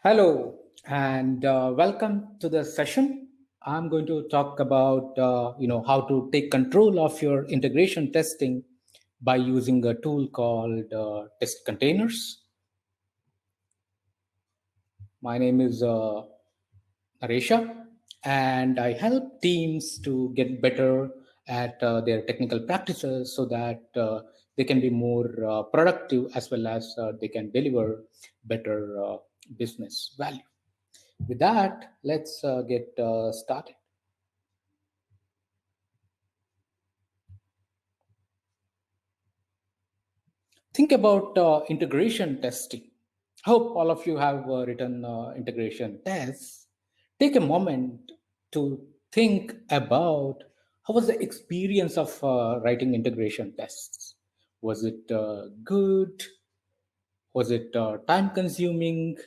Hello and welcome to the session. I'm going to talk about how to take control of your integration testing by using a tool called test containers. My name is NARESHA, and I help teams to get better at their technical practices so that they can be more productive as well as they can deliver better business value. With that, let's get started. Think about integration testing. Hope all of you have written integration tests. Take a moment to think about how was the experience of writing integration tests. Was it good? Was it time consuming?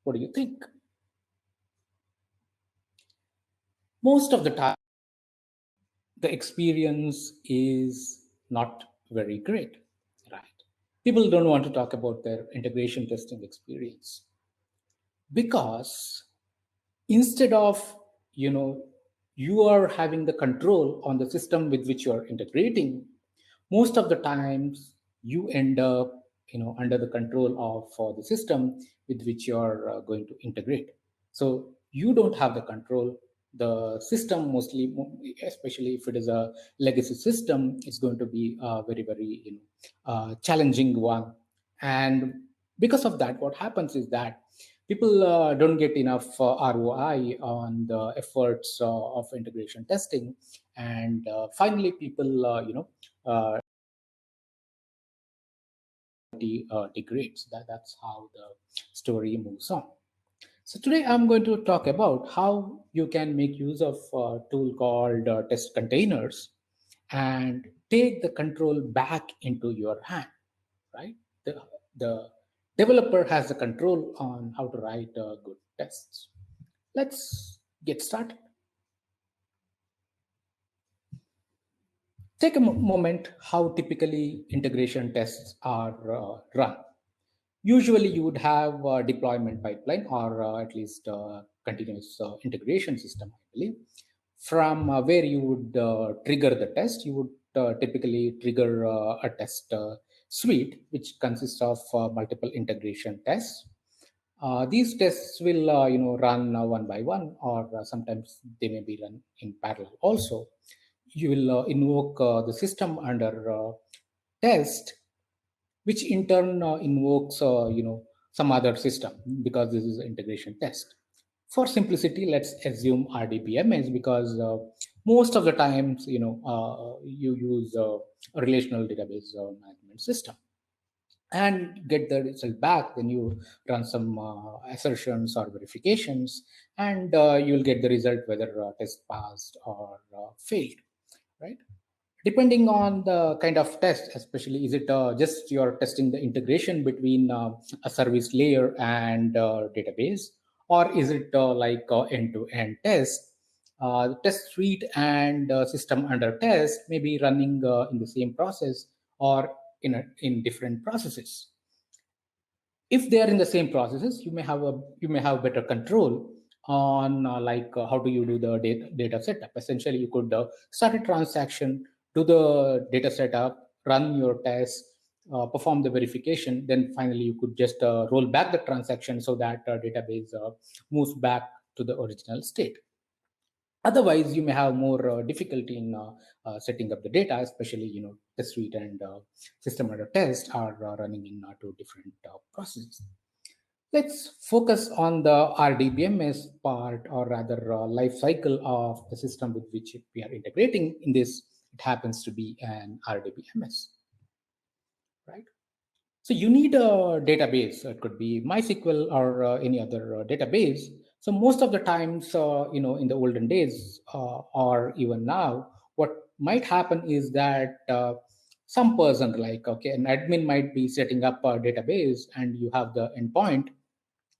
What do you think? Most of the time, the experience is not very great, right? People don't want to talk about their integration testing experience because instead of, you are having the control on the system with which you are integrating, most of the times you end up, under the control of the system with which you are going to integrate. So you don't have the control. The system mostly, especially if it is a legacy system, is going to be a very, very challenging one. And because of that, what happens is that people don't get enough ROI on the efforts of integration testing, and finally, people degrades. That's how the story moves on. So today I'm going to talk about how you can make use of a tool called test containers and take the control back into your hand, right? The developer has the control on how to write good tests. Let's get started. Take a moment how typically integration tests are run. Usually you would have a deployment pipeline or at least continuous integration system, I believe, from where you would trigger the test. You would typically trigger a test suite, which consists of multiple integration tests. These tests will run one by one, or sometimes they may be run in parallel also. You will invoke the system under test, which in turn invokes some other system, because this is an integration test. For simplicity, let's assume RDBMS, because most of the times you use a relational database management system and get the result back. Then you run some assertions or verifications, and you'll get the result whether test passed or failed, right? Depending on the kind of test, especially, is it just you're testing the integration between a service layer and database, or is it like end-to-end test? The test suite and system under test may be running in the same process or in different processes. If they are in the same processes, you may have better control on how do you do the data setup. Essentially, you could start a transaction, do the data setup, run your tests, perform the verification, then finally you could just roll back the transaction so that database moves back to the original state. Otherwise, you may have more difficulty in setting up the data, especially test suite and system under test are running in two different processes. Let's focus on the RDBMS part, or rather life cycle of the system with which we are integrating. In this, it happens to be an RDBMS, right? So you need a database. It could be MySQL or any other database. So most of the times, in the olden days or even now, what might happen is that some person, like, okay, an admin might be setting up a database and you have the endpoint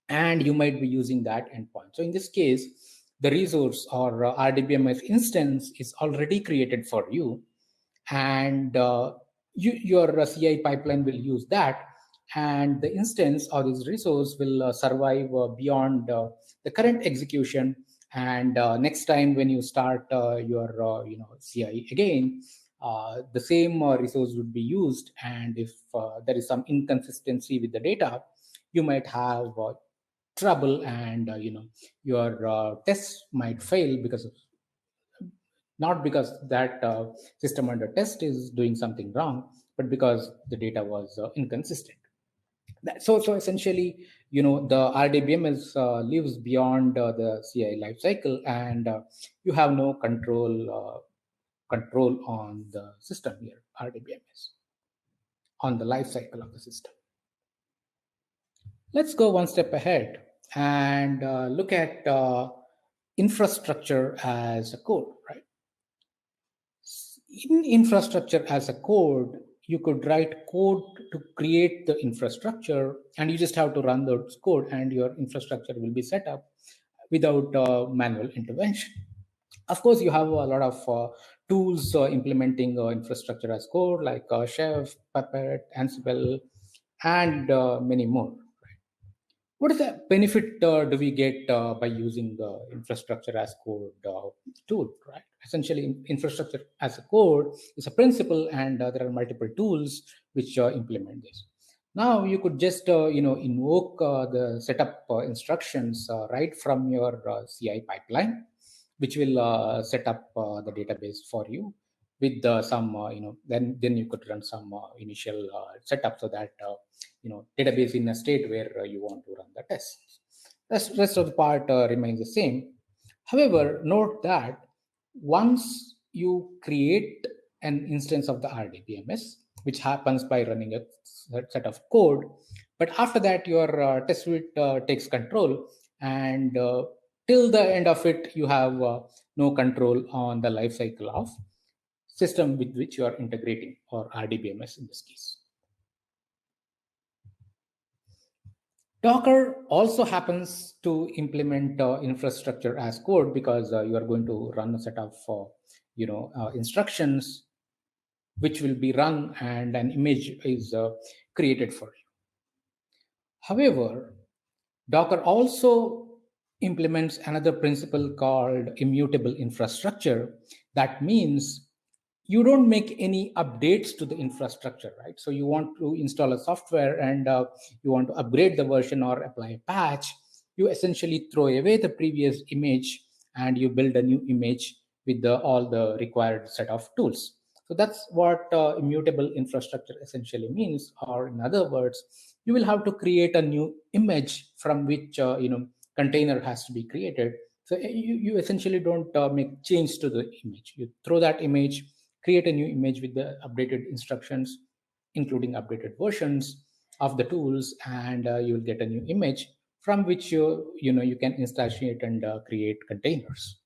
and you might be using that endpoint. So in this case, the resource or RDBMS instance is already created for you, and your CI pipeline will use that, and the instance or this resource will survive beyond the current execution. And next time when you start your CI again, the same resource would be used. And if there is some inconsistency with the data, you might have trouble, and your tests might fail, because of, not because that system under test is doing something wrong, but because the data was inconsistent. So essentially, the RDBMS lives beyond the CI lifecycle, and you have no control on the system here, RDBMS, on the lifecycle of the system. Let's go one step ahead and look at infrastructure as a code, right? In infrastructure as a code, you could write code to create the infrastructure, and you just have to run those code, and your infrastructure will be set up without manual intervention. Of course, you have a lot of tools implementing infrastructure as code, like Chef, Puppet, Ansible, and many more. What is the benefit do we get by using the infrastructure as code tool, right? Essentially, infrastructure as a code is a principle, and there are multiple tools which implement this. Now, you could just invoke the setup instructions right from your CI pipeline, which will set up the database for you with some then you could run some initial setup, so that database in a state where you want to run the tests. Rest of the part remains the same. However, note that once you create an instance of the RDBMS, which happens by running a set of code, but after that your test suite takes control, and till the end of it, you have no control on the life cycle of system with which you are integrating, or RDBMS in this case. Docker also happens to implement infrastructure as code, because you are going to run a set of instructions which will be run, and an image is created for you. However, Docker also implements another principle called immutable infrastructure. That means you don't make any updates to the infrastructure, right? So you want to install a software, and you want to upgrade the version or apply a patch. You essentially throw away the previous image, and you build a new image with all the required set of tools. So that's what immutable infrastructure essentially means. Or in other words, you will have to create a new image from which container has to be created. So you essentially don't make change to the image. You throw that image, create a new image with the updated instructions, including updated versions of the tools, and you will get a new image from which you can instantiate and create containers.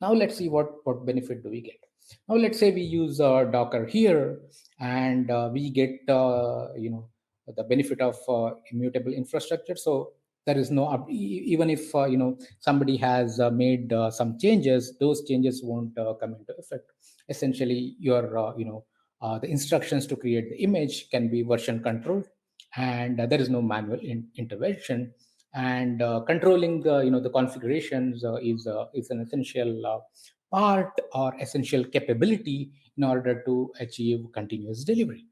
Now let's see what benefit do we get. Now let's say we use Docker here, and we get the benefit of immutable infrastructure. So there is no even if somebody has made some changes, those changes won't come into effect. Essentially, your the instructions to create the image can be version controlled, and there is no manual intervention. And controlling the configurations is an essential part or essential capability in order to achieve continuous delivery.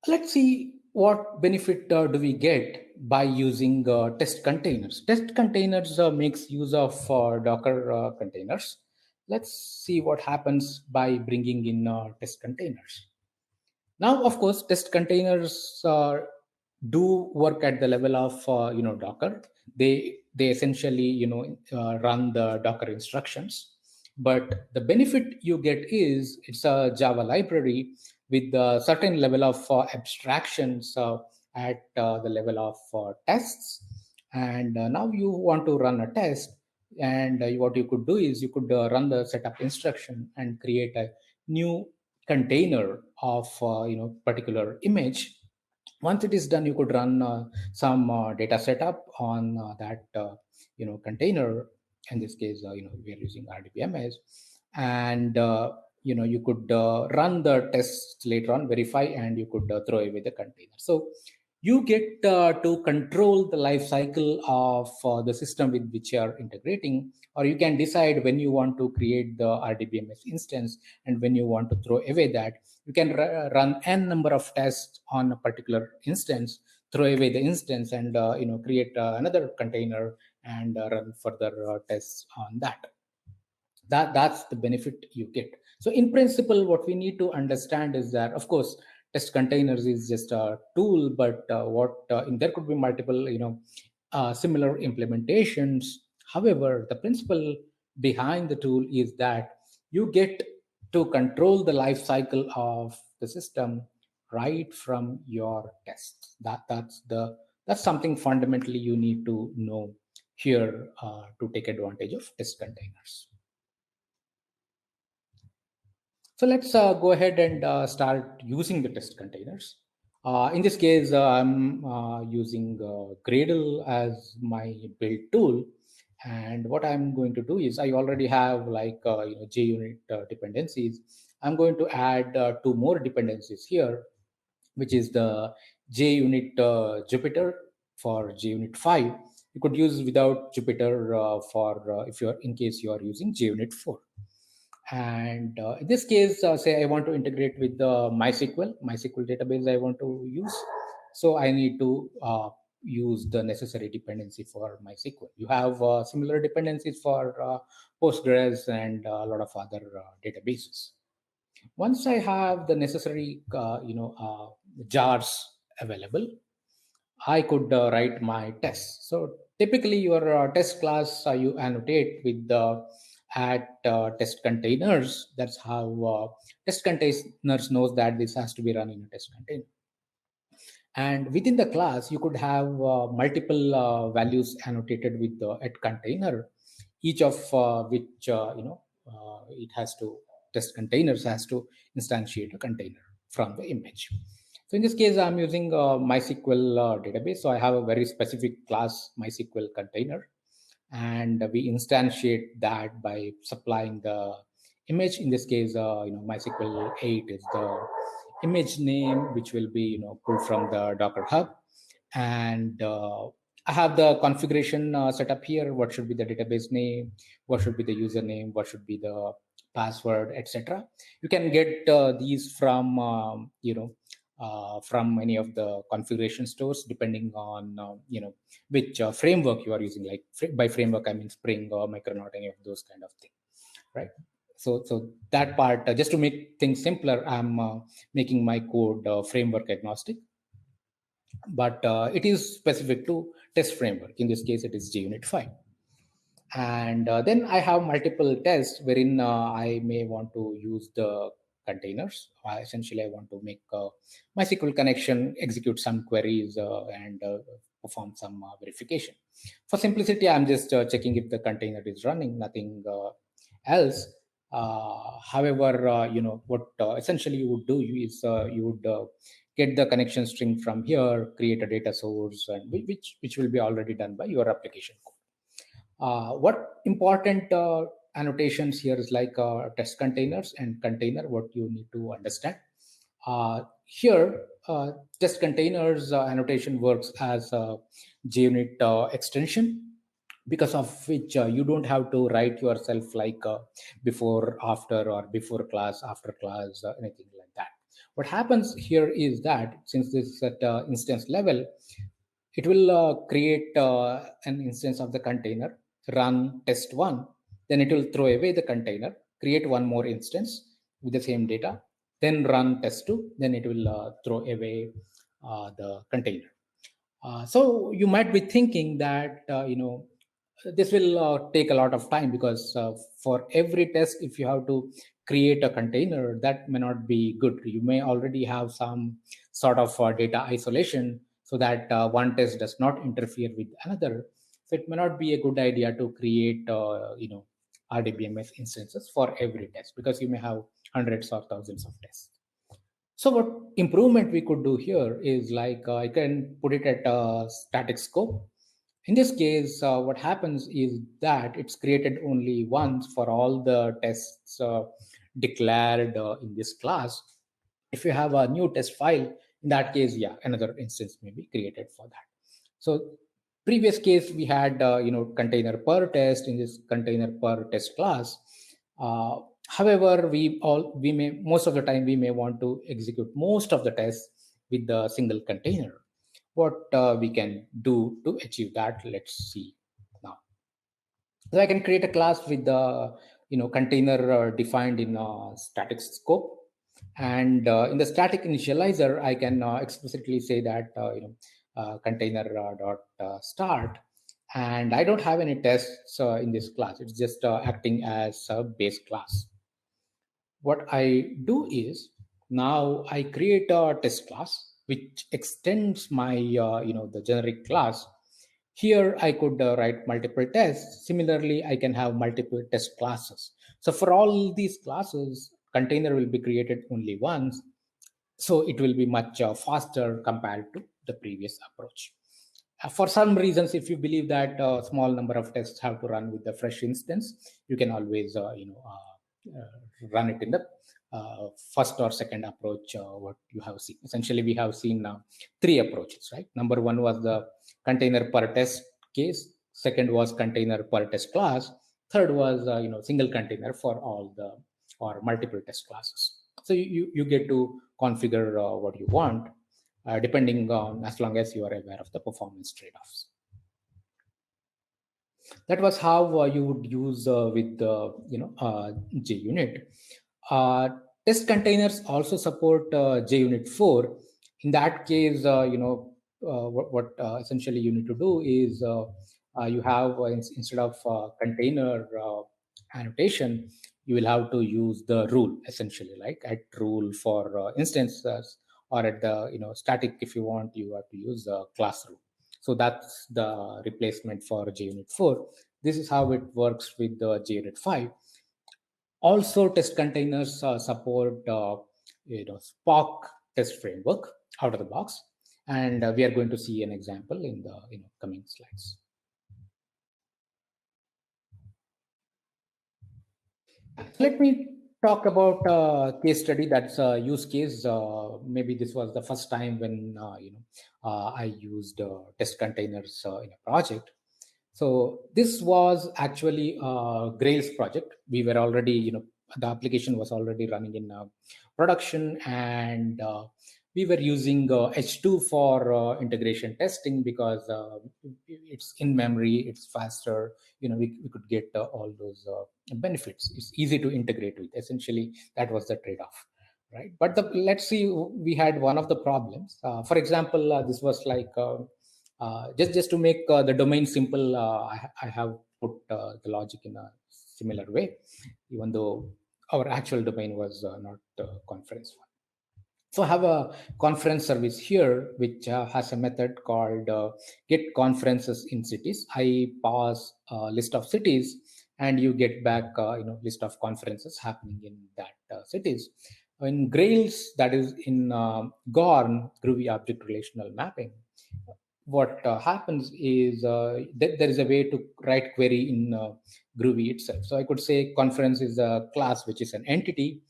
Let's see what benefit do we get by using test containers. Test containers makes use of Docker containers. Let's see what happens by bringing in test containers. Now, of course, test containers do work at the level of Docker. They essentially run the Docker instructions. But the benefit you get is it's a Java library with a certain level of abstractions at the level of tests. And now you want to run a test, and what you could do is you could run the setup instruction and create a new container of particular image. Once it is done, you could run some data setup on that container. In this case, we are using RDBMS, and you could run the tests later on, verify, and you could throw away the container. So you get to control the life cycle of the system with which you are integrating, or you can decide when you want to create the RDBMS instance and when you want to throw away that. You can run n number of tests on a particular instance, throw away the instance, and create another container and run further tests on that. That's the benefit you get. So in principle, what we need to understand is that, of course, test containers is just a tool, but there could be multiple similar implementations. However, the principle behind the tool is that you get to control the life cycle of the system right from your tests. That's something fundamentally you need to know here to take advantage of test containers. So let's go ahead and start using the test containers. In this case, I'm using Gradle as my build tool. And what I'm going to do is I already have like JUnit dependencies. I'm going to add two more dependencies here, which is the JUnit Jupyter for JUnit 5. You could use without Jupyter for if you're in case you are using JUnit 4. And in this case, say I want to integrate with the MySQL database I want to use. So I need to use the necessary dependency for MySQL. You have similar dependencies for Postgres and a lot of other databases. Once I have the necessary, jars available, I could write my tests. So typically your test class, you annotate with the at test containers. That's how test containers knows that this has to be run in a test container. And within the class, you could have multiple values annotated with the at container, each of which it has to test containers has to instantiate a container from the image. So in this case, I'm using MySQL database. So I have a very specific class MySQL container, and we instantiate that by supplying the image. In this case, MySQL 8 is the image name, which will be pulled from the Docker Hub. And I have the configuration set up here. What should be the database name? What should be the username? What should be the password, etc. You can get these from from any of the configuration stores, depending on which framework you are using. Like by framework, I mean Spring or Micronaut, any of those kind of things, right? So that part, just to make things simpler, I'm making my code framework agnostic, but it is specific to test framework. In this case, it is JUnit 5. And then I have multiple tests wherein I may want to use the containers. Essentially, I want to make MySQL connection, execute some queries, and perform some verification. For simplicity, I'm just checking if the container is running, nothing else. However, what essentially you would do is you would get the connection string from here, create a data source, and which will be already done by your application code. What important annotations here is like test containers and container, what you need to understand. Here, test containers annotation works as a JUnit extension, because of which you don't have to write yourself like before, after, or before class, after class, anything like that. What happens here is that since this is at instance level, it will create an instance of the container, run test one, then it will throw away the container, create one more instance with the same data, then run test two, then it will throw away the container. So you might be thinking that this will take a lot of time, because for every test, if you have to create a container, that may not be good. You may already have some sort of data isolation, so that one test does not interfere with another. So it may not be a good idea to create RDBMS instances for every test, because you may have hundreds or thousands of tests. So what improvement we could do here is like I can put it at a static scope. In this case, what happens is that it's created only once for all the tests declared in this class. If you have a new test file, in that case, yeah, another instance may be created for that. So previous case, we had container per test in this container per test class. However, we may, most of the time we may want to execute most of the tests with the single container. What we can do to achieve that, let's see now. So I can create a class with the container defined in static scope, and in the static initializer, I can explicitly say that container dot start, and I don't have any tests in this class. It's just acting as a base class. What I do is, now I create a test class which extends my the generic class. Here I could write multiple tests. Similarly, I can have multiple test classes. So for all these classes, container will be created only once, so it will be much faster compared to the previous approach. For some reasons, if you believe that a small number of tests have to run with the fresh instance, you can always run it in the first or second approach. What you have seen, essentially we have seen three approaches, right? Number one was the container per test case, second was container per test class, third was single container for all the or multiple test classes. So you get to configure what you want, depending on, as long as you are aware of the performance trade-offs. That was how you would use with the JUnit. Uh, Test containers also support JUnit 4. In that case, what essentially you need to do is you have instead of container annotation, you will have to use the rule, essentially, like at rule for instances, or at the static, if you want, you have to use a class rule. So that's the replacement for JUnit 4. This is how it works with the JUnit 5. Also, test containers support Spark test framework out of the box, and we are going to see an example in the coming slides. Let me talk about a case study that's a use case. Maybe this was the first time when I used test containers in a project. So this was actually a Grails project. We were already, the application was already running in production, and we were using H2 for integration testing because it's in memory, it's faster. We could get all those benefits. It's easy to integrate with. Essentially, that was the trade-off, right? But let's see, we had one of the problems. For example, this was like just to make the domain simple. I have put the logic in a similar way, even though our actual domain was not conference one. So I have a conference service here, which has a method called get conferences in cities. I pass a list of cities, and you get back list of conferences happening in that cities. In Grails, that is in Gorn, Groovy Object Relational Mapping, what happens is there is a way to write query in Groovy itself. So I could say conference is a class which is an entity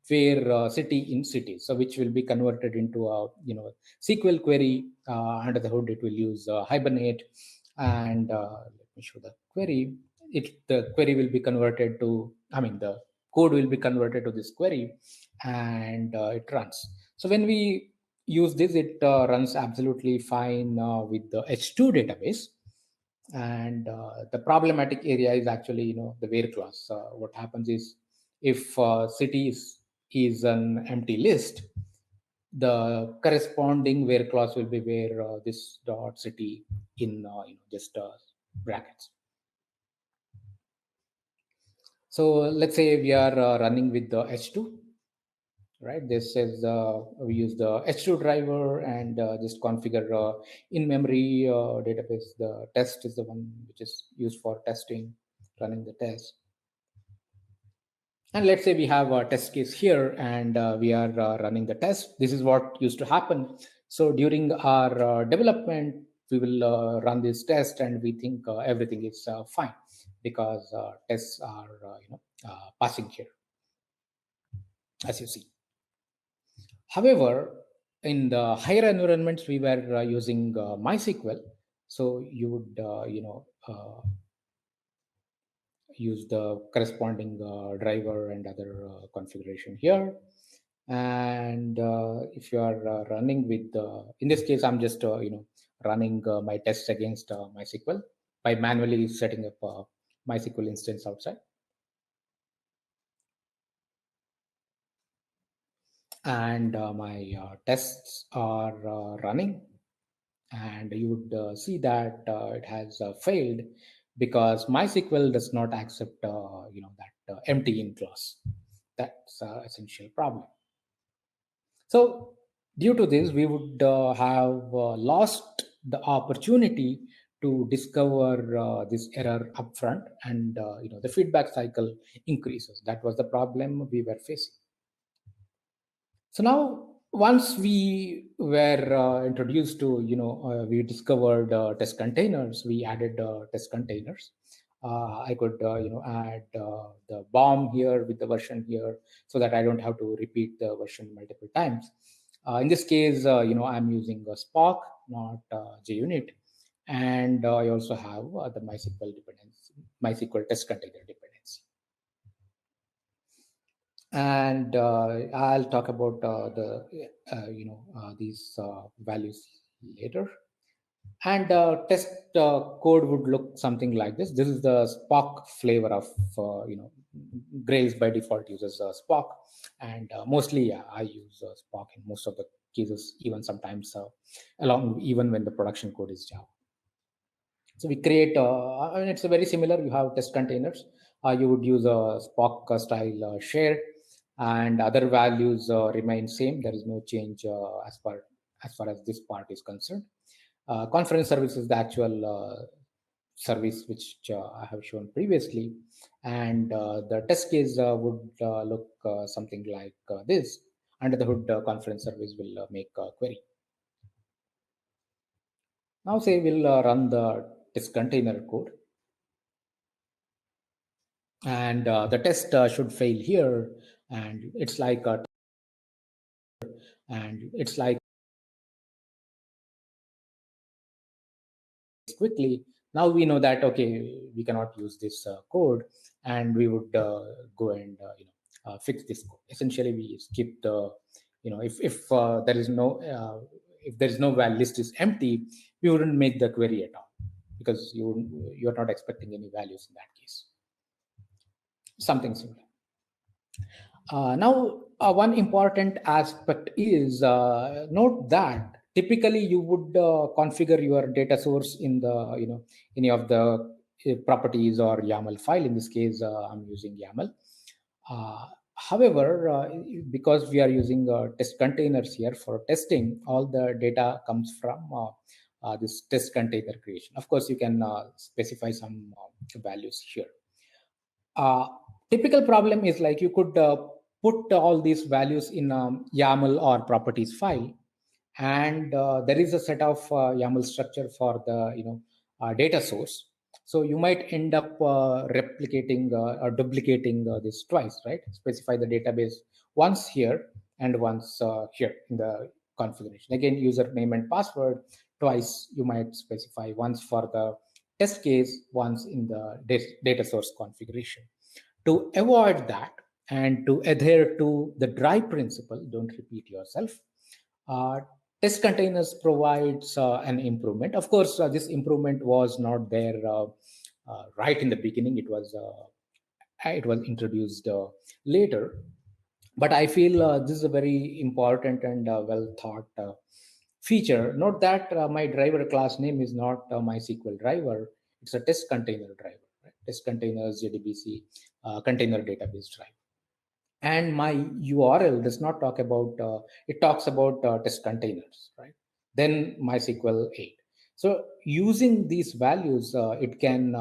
where city in city, so which will be converted into a SQL query. Under the hood, it will use Hibernate, and let me show the query. The query will be converted to, the code will be converted to this query, and it runs. So when we use this, it runs absolutely fine with the H2 database. And the problematic area is actually the where clause. What happens is, if cities is an empty list, the corresponding where clause will be where this dot city in just brackets. So let's say we are running with the H2, right? This is we use the H2 driver and just configure in memory database. The test is the one which is used for testing, running the test. And let's say we have a test case here, and we are running the test. This is what used to happen. So during our development, we will run this test, and we think everything is fine because tests are passing here. as you see. However, in the higher environments, we were using MySQL. So you would, use the corresponding driver and other configuration here. And if you are running with, in this case, I'm just, running my tests against MySQL by manually setting up a MySQL instance outside. And my tests are running, and you would see that it has failed because MySQL does not accept that empty in clause. That's essential problem. So due to this, we would have lost the opportunity to discover this error upfront, and the feedback cycle increases. That was the problem we were facing. So now, once we were introduced to, we discovered test containers, we added test containers. I could, add the bomb here with the version here so that I don't have to repeat the version multiple times. In this case, I'm using a Spark, not JUnit. And I also have the MySQL dependency, MySQL test container dependency. And I'll talk about these values later. And test code would look something like this. This is the Spark flavor of Grails by default uses Spark, and mostly I use Spark in most of the cases, even sometimes along even when the production code is Java. So we create, it's a very similar. You have test containers. You would use a Spark style share, and other values remain same. There is no change as far as this part is concerned. Conference service is the actual service which I have shown previously, and the test case would look something like this. Under the hood, conference service will make a query. Now say we'll run the test container code, and the test should fail here, and it's like quickly. Now we know that, okay, we cannot use this code, and we would go and fix this code. Essentially, we skip the, if there is no if there is no value, list is empty, we wouldn't make the query at all, because you're not expecting any values in that case. Something similar. Now, one important aspect is, note that typically you would configure your data source in the, any of the properties or YAML file. In this case, I'm using YAML. However, because we are using test containers here for testing, all the data comes from this test container creation. Of course, you can specify some values here. Typical problem is like you could put all these values in YAML or properties file, and there is a set of YAML structure for the data source. So you might end up replicating or duplicating this twice, right? Specify the database once here and once here in the configuration. Again, username and password twice. You might specify once for the test case, once in the data source configuration. To avoid that and to adhere to the dry principle, don't repeat yourself, uh, test containers provides an improvement. Of course, this improvement was not there right in the beginning. It was introduced later, but I feel this is a very important and well thought feature. Note that my driver class name is not MySQL driver; it's a test container driver, right? Test containers JDBC container database driver. And my URL does not talk about, it talks about test containers, right? Then MySQL 8. So using these values, it can,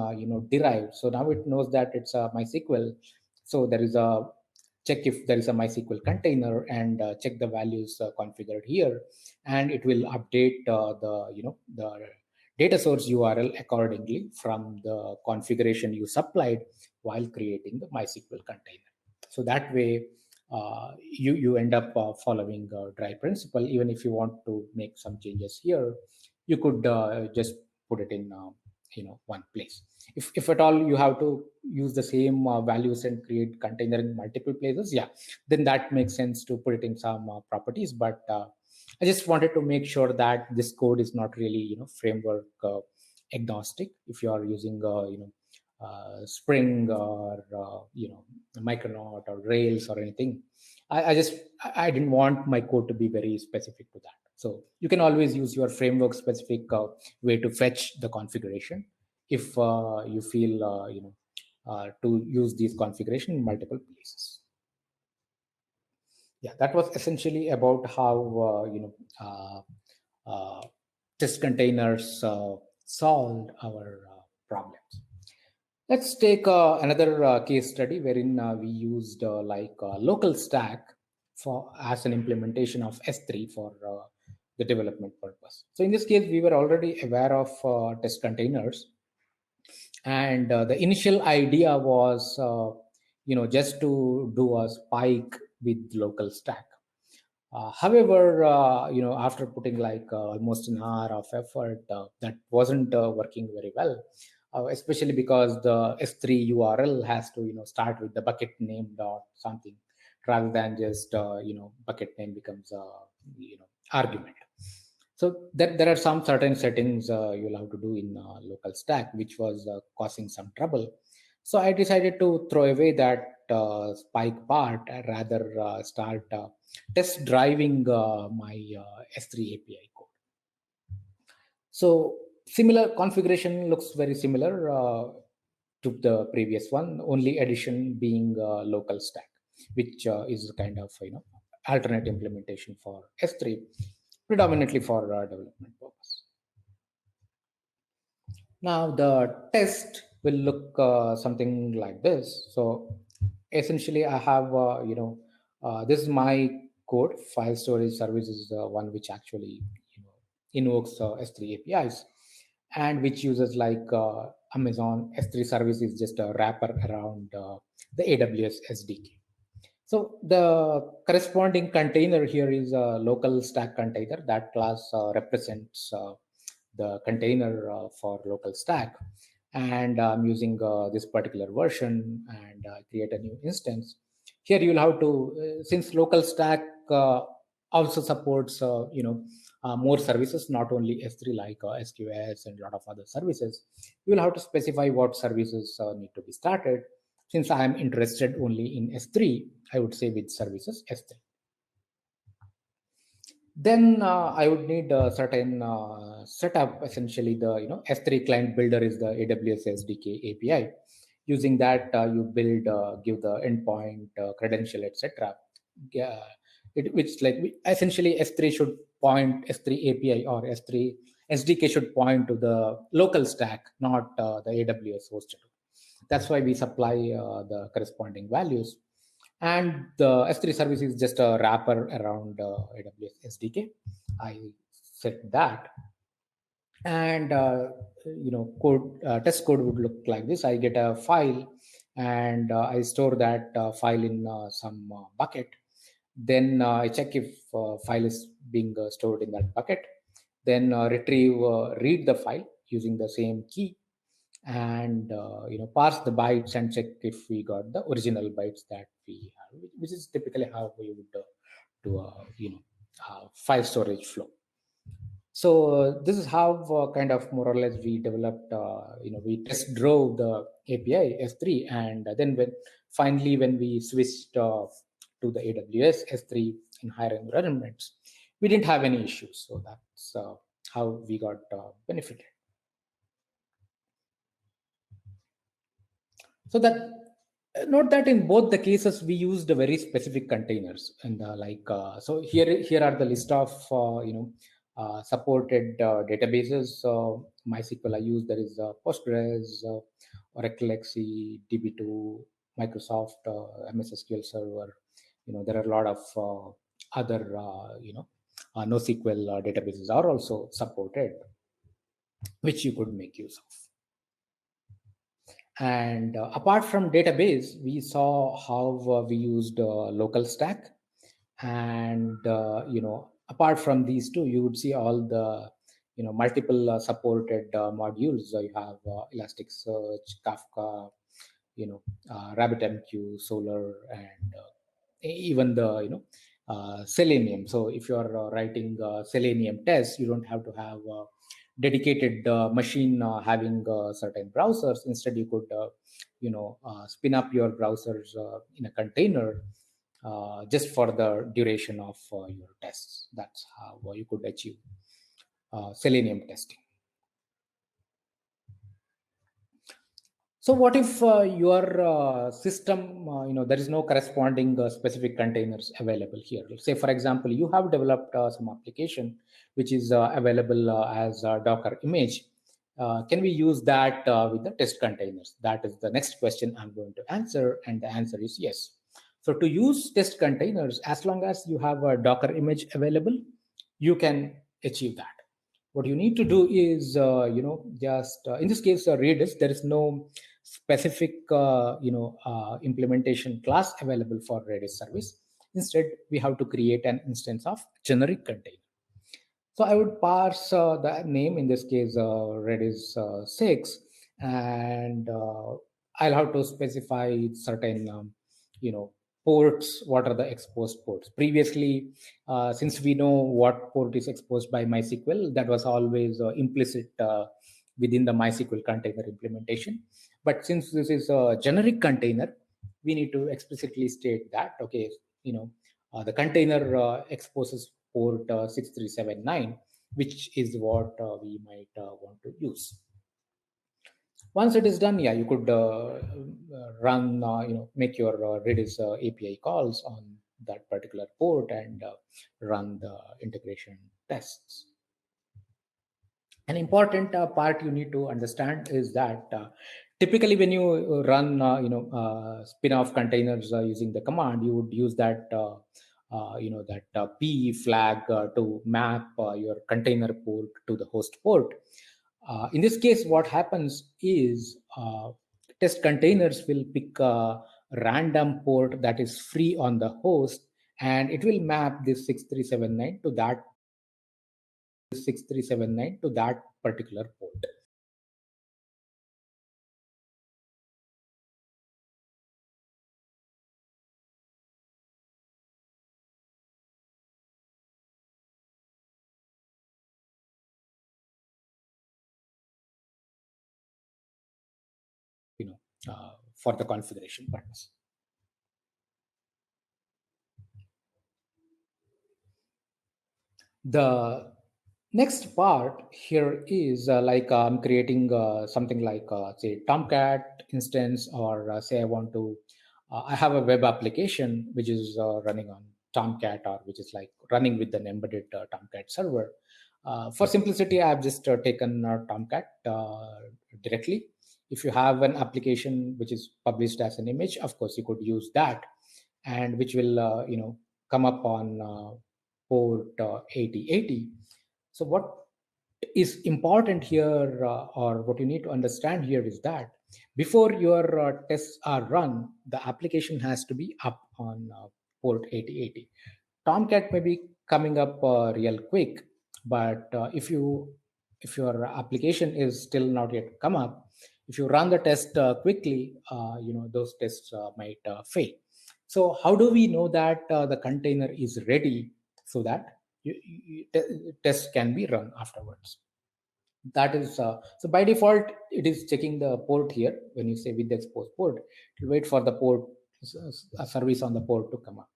derive. So now it knows that it's a MySQL. So there is a check if there is a MySQL container, and check the values configured here, and it will update the data source URL accordingly from the configuration you supplied while creating the MySQL container. So that way, you end up following dry principle. Even if you want to make some changes here, you could just put it in one place. If at all you have to use the same values and create container in multiple places, yeah, then that makes sense to put it in some properties. But I just wanted to make sure that this code is not really framework agnostic. If you are using Spring or Micronaut or Rails or anything, I didn't want my code to be very specific to that. So you can always use your framework specific way to fetch the configuration if you feel to use these configuration in multiple places. Yeah, that was essentially about how test containers solved our problems. Let's take another case study wherein we used local stack for as an implementation of S3 for the development purpose. So in this case, we were already aware of test containers, and the initial idea was just to do a spike with local stack. However, after putting almost an hour of effort, that wasn't working very well, especially because the S3 URL has to start with the bucket name dot something, rather than just bucket name becomes a argument. So there are some certain settings you'll have to do in local stack, which was causing some trouble. So I decided to throw away that spike part and rather start test driving my S3 API code. So similar configuration looks very similar to the previous one, only addition being local stack, which is kind of alternate implementation for S3, predominantly for development purpose. Now the test will look something like this. So essentially, I have this is my code. File storage service is the one which actually invokes S3 APIs, and which uses Amazon S3 service is just a wrapper around the AWS SDK. So the corresponding container here is a local stack container. That class represents the container for local stack. And I'm using this particular version and create a new instance. Here you'll have to, since local stack also supports, more services, not only S3 like SQS and a lot of other services, you'll have to specify what services need to be started. Since I am interested only in S3, I would say with services S3. Then I would need a certain setup. Essentially, the S3 client builder is the AWS SDK API. Using that, you build, give the endpoint, credential, etc. Yeah, which essentially S3 should point S3 API or S3 SDK should point to the local stack, not the AWS hosted. That's why we supply the corresponding values. And the S3 service is just a wrapper around AWS SDK. I set that. And test code would look like this. I get a file, and I store that file in some bucket. Then I check if file is being stored in that bucket. Then read the file using the same key, and parse the bytes and check if we got the original bytes that we have, which is typically how we would do a file storage flow. So this is how kind of more or less we developed, we test drove the API S3, and then finally when we switched to the AWS S3 in higher environments, we didn't have any issues. So that's how we got benefited. So that note that in both the cases we used very specific containers, and so here are the list of supported databases. MySQL I use, there is Postgres, Oracle XE, DB2, Microsoft MS SQL Server. There are a lot of other NoSQL databases are also supported, which you could make use of. And apart from database, we saw how we used local stack. And apart from these two, you would see all the multiple supported modules. You have Elasticsearch, Kafka, RabbitMQ, Solar, and even the Selenium. So if you are writing Selenium tests, you don't have to have a dedicated machine having certain browsers. Instead, you could spin up your browsers in a container just for the duration of your tests. That's how you could achieve Selenium testing. So what if your system, there is no corresponding specific containers available here? Say, for example, you have developed some application which is available as a Docker image. Can we use that with the test containers? That is the next question I'm going to answer, and the answer is yes. So to use test containers, as long as you have a Docker image available, you can achieve that. What you need to do is, just in this case, Redis, there is no specific, implementation class available for Redis service. Instead, we have to create an instance of generic container. So I would parse the name, in this case, Redis 6, and I'll have to specify certain, ports. What are the exposed ports? Previously, since we know what port is exposed by MySQL, that was always implicit within the MySQL container implementation. But since this is a generic container, we need to explicitly state that, okay, the container exposes port 6379, which is what we might want to use. Once it is done, yeah, you could run, make your Redis API calls on that particular port and run the integration tests. An important part you need to understand is that typically when you run, spin-off containers using the command, you would use that P flag to map your container port to the host port. In this case, what happens is test containers will pick a random port that is free on the host, and it will map this 6379 to that 6379 to that particular port. For the configuration purpose. The next part here is I'm creating something like say Tomcat instance, or say I want to, I have a web application which is running on Tomcat, or which is like running with an embedded Tomcat server. For simplicity, I've just taken Tomcat directly. If you have an application which is published as an image, of course you could use that, and which will come up on port 8080. So what is important here, or what you need to understand here, is that before your tests are run, the application has to be up on port 8080. Tomcat may be coming up real quick, but if your application is still not yet come up, if you run the test quickly, those tests might fail. So how do we know that the container is ready so that tests can be run afterwards? That is so by default it is checking the port here. When you say with the exposed port, it will wait for the port service on the port to come up.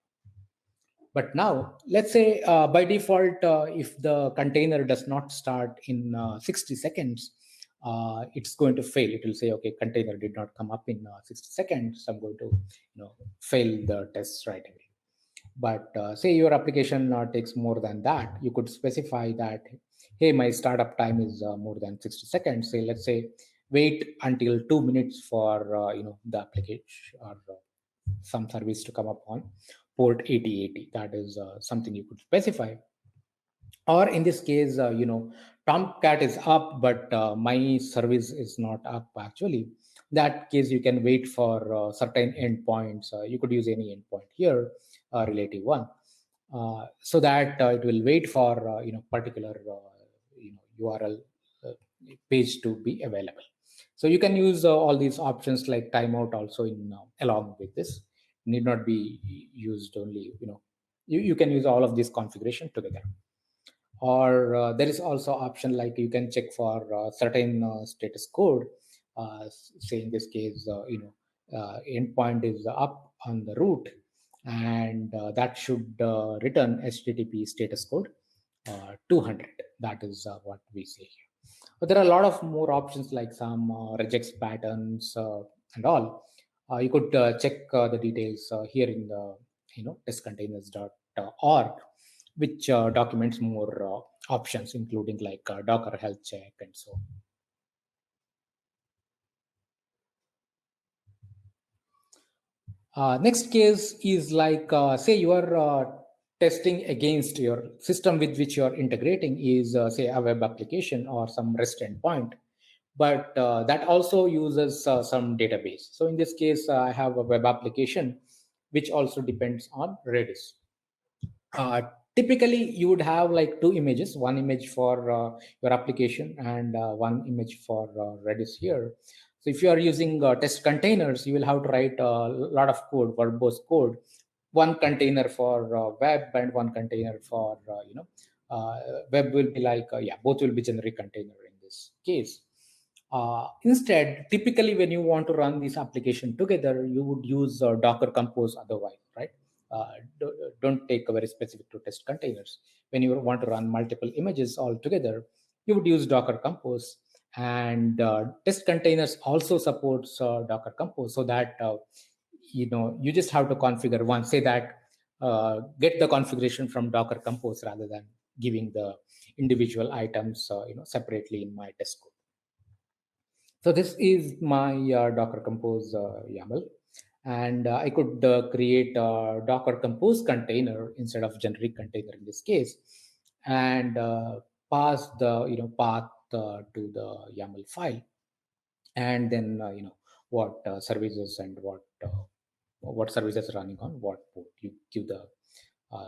But now let's say by default, if the container does not start in 60 seconds, it's going to fail. It will say, okay, container did not come up in 60 seconds, so I'm going to fail the tests right away. But say your application takes more than that, you could specify that, hey, my startup time is more than 60 seconds. Say, let's say, wait until 2 minutes for the application or some service to come up on port 8080. That is something you could specify. Or in this case, Tomcat is up, but my service is not up actually. That case, you can wait for certain endpoints. You could use any endpoint here, relative one, so that it will wait for particular URL page to be available. So you can use all these options like timeout also in along with this. Need not be used only, you can use all of this configuration together. Or there is also option like you can check for certain status code. Say in this case, endpoint is up on the root, and that should return http status code 200. That is what we say here. But there are a lot of more options like some regex patterns and all. You could check the details here in the testcontainers.org, which documents more options, including like Docker health check and so on. Next case is like, say you are testing against your system with which you are integrating is, say, a web application or some REST endpoint, but that also uses some database. So in this case, I have a web application which also depends on Redis. Uh, Typically, you would have like two images, one image for your application and one image for Redis here. So if you are using test containers, you will have to write a lot of code, verbose code, one container for web and one container for, web will be like, both will be generic container in this case. Instead, typically when you want to run this application together, you would use Docker Compose otherwise, right? Don't take a very specific to test containers. When you want to run multiple images all together, you would use Docker Compose. And test containers also supports Docker Compose, so that you just have to configure one. Say that get the configuration from Docker Compose rather than giving the individual items separately in my test code. So this is my Docker Compose YAML, and I could create a Docker Compose container instead of generic container in this case, and pass the path to the YAML file, and then what services and what services running on what port. You give the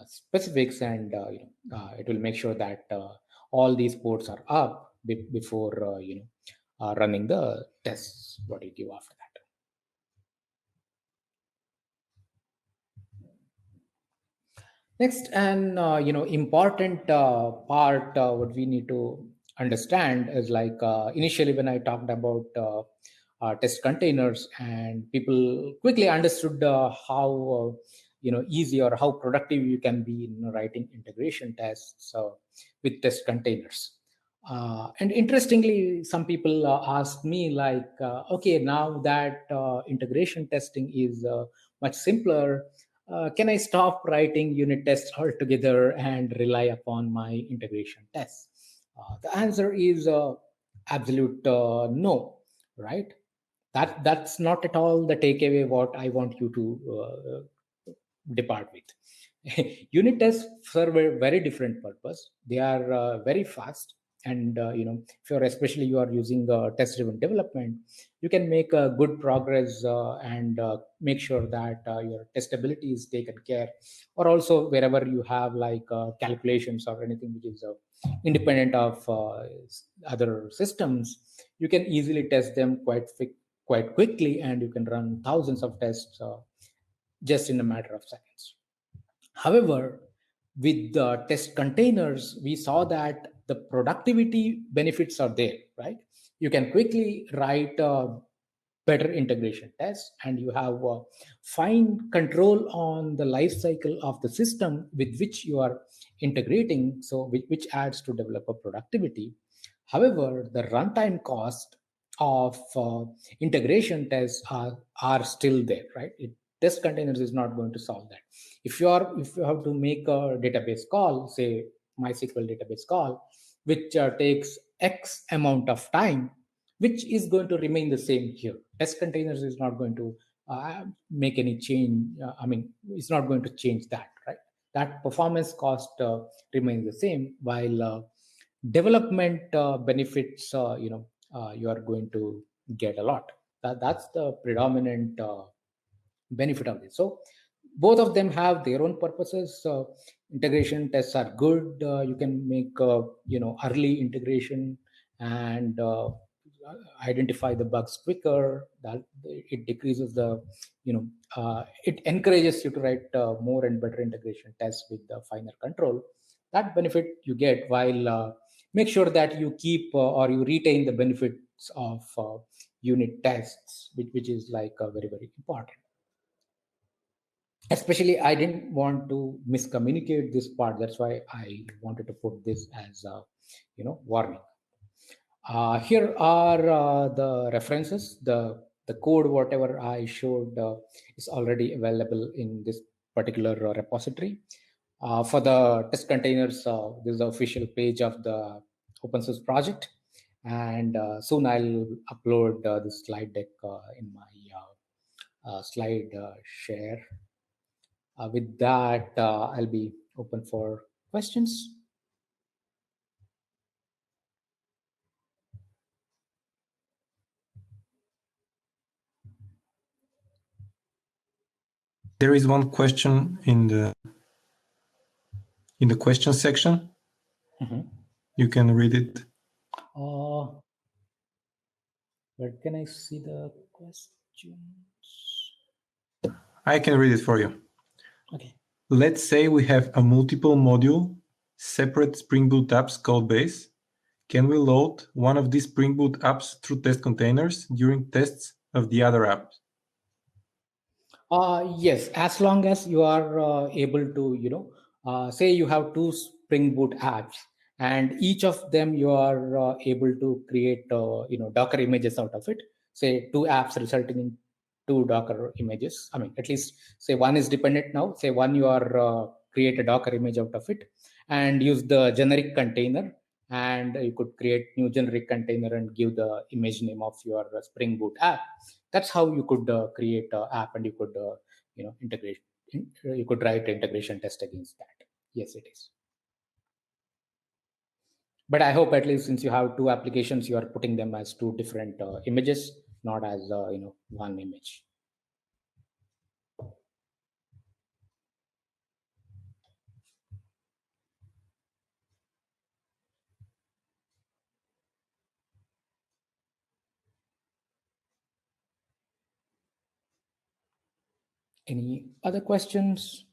specifics, and it will make sure that all these ports are up before running the tests. What you give after that. Next, and important part what we need to understand is like, initially when I talked about test containers, and people quickly understood how easy or how productive you can be in writing integration tests with test containers. And interestingly, some people ask me like, okay, now that integration testing is much simpler, can I stop writing unit tests altogether and rely upon my integration tests? The answer is absolute no, right? That's not at all the takeaway what I want you to depart with. Unit tests serve a very different purpose. They are very fast, and if you're especially you are using test-driven development, you can make good progress and make sure that your testability is taken care. Or also wherever you have like calculations or anything which is independent of other systems, you can easily test them quite quickly, and you can run thousands of tests just in a matter of seconds. However, with the test containers, we saw that the productivity benefits are there, right? You can quickly write better integration tests, and you have fine control on the life cycle of the system with which you are integrating, so which adds to developer productivity. However, the runtime cost of integration tests are still there, right? Test containers is not going to solve that. If you have to make a database call, say MySQL database call, which takes X amount of time, which is going to remain the same here. Test containers is not going to make any change. It's not going to change that, right? That performance cost remains the same, while development benefits, you are going to get a lot. That's the predominant benefit of this. So both of them have their own purposes. Integration tests are good. You can make early integration and identify the bugs quicker. That it decreases the it encourages you to write more and better integration tests with the finer control. That benefit you get, while make sure that you keep or you retain the benefits of unit tests, which is like very, very important. Especially, I didn't want to miscommunicate this part. That's why I wanted to put this as a warning. Here are the references. The code, whatever I showed, is already available in this particular repository. For the test containers, this is the official page of the open source project, and soon I'll upload this slide deck in my slide share. With that, I'll be open for questions. There is one question in the question section. Mm-hmm. You can read it. Where can I see the questions? I can read it for you. Okay. Let's say we have a multiple module, separate Spring Boot apps code base. Can we load one of these Spring Boot apps through test containers during tests of the other apps? Yes, as long as you are able to, say you have two Spring Boot apps, and each of them you are able to create, Docker images out of it. Say two apps resulting in two Docker images. I mean, at least say one is dependent now. Say one you are create a Docker image out of it and use the generic container, and you could create new generic container and give the image name of your Spring Boot app. That's how you could create an app, and you could integrate. You could write integration test against that. Yes, it is. But I hope, at least since you have two applications, you are putting them as two different images, not as one image. Any other questions?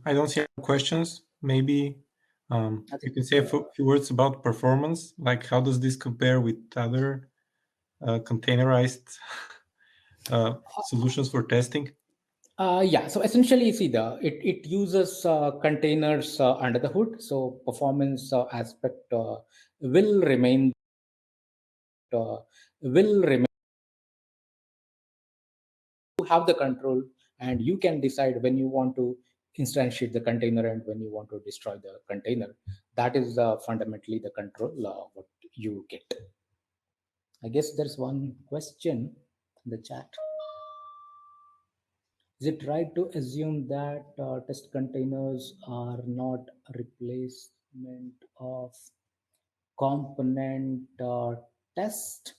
I don't see any questions. Maybe you can say a few words about performance. Like, how does this compare with other containerized solutions for testing? Yeah, so essentially, you see, it uses containers under the hood. So performance aspect will remain. You have the control, and you can decide when you want to instantiate the container and when you want to destroy the container. That is fundamentally the control what you get. I guess there's one question in the chat. Is it right to assume that test containers are not a replacement of component test?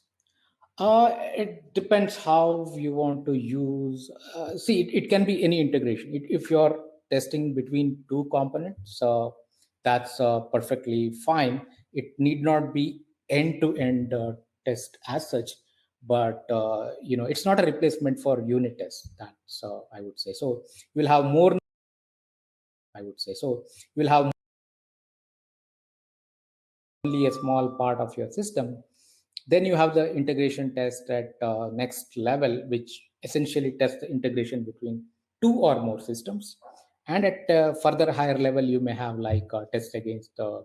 It depends how you want to use. See, it can be any integration. If you're testing between two components, that's perfectly fine. It need not be end-to-end test as such, but it's not a replacement for unit tests. That's I would say. So you'll have more. I would say so. You'll have only a small part of your system. Then you have the integration test at next level, which essentially tests the integration between two or more systems. And at further higher level, you may have like tests against the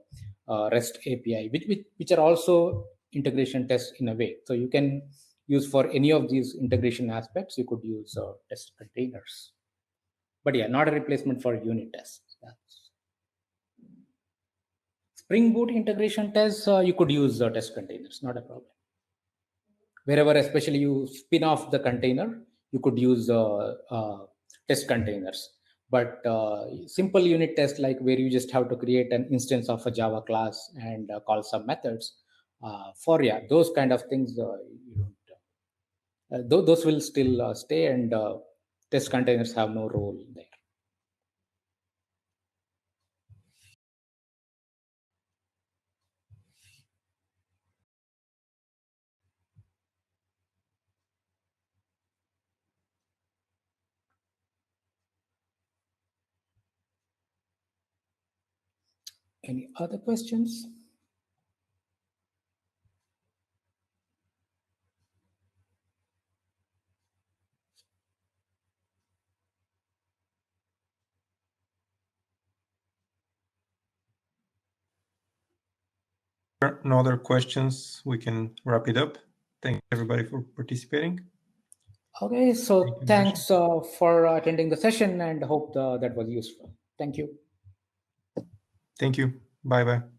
REST API, which are also integration tests in a way. So you can use for any of these integration aspects, you could use test containers. But yeah, not a replacement for unit tests. Spring Boot integration tests, you could use test containers, not a problem. Wherever, especially you spin off the container, you could use test containers. But simple unit test, like where you just have to create an instance of a Java class and call some methods, for those kind of things, you don't, those will still stay, and test containers have no role there. Any other questions? No other questions, we can wrap it up. Thank everybody for participating. Okay, so Thank you, thanks for attending the session, and hope that was useful. Thank you. Thank you. Bye bye.